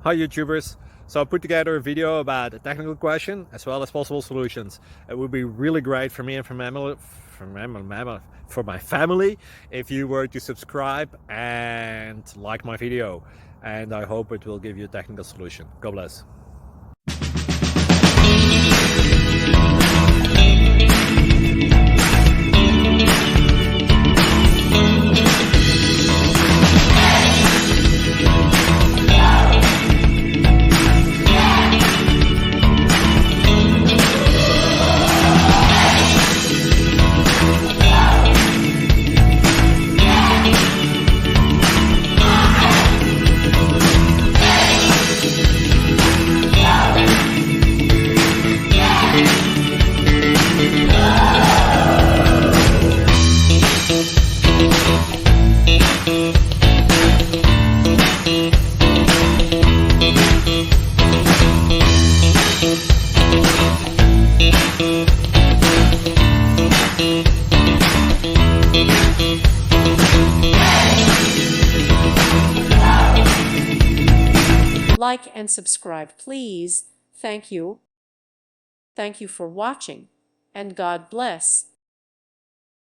Hi YouTubers! So I put together a video about a technical question as well as possible solutions. It would be really great for me and for my family if you were to subscribe and like my video, and I hope it will give you a technical solution. God bless. Like and subscribe, please. Thank you. Thank you for watching, and God bless.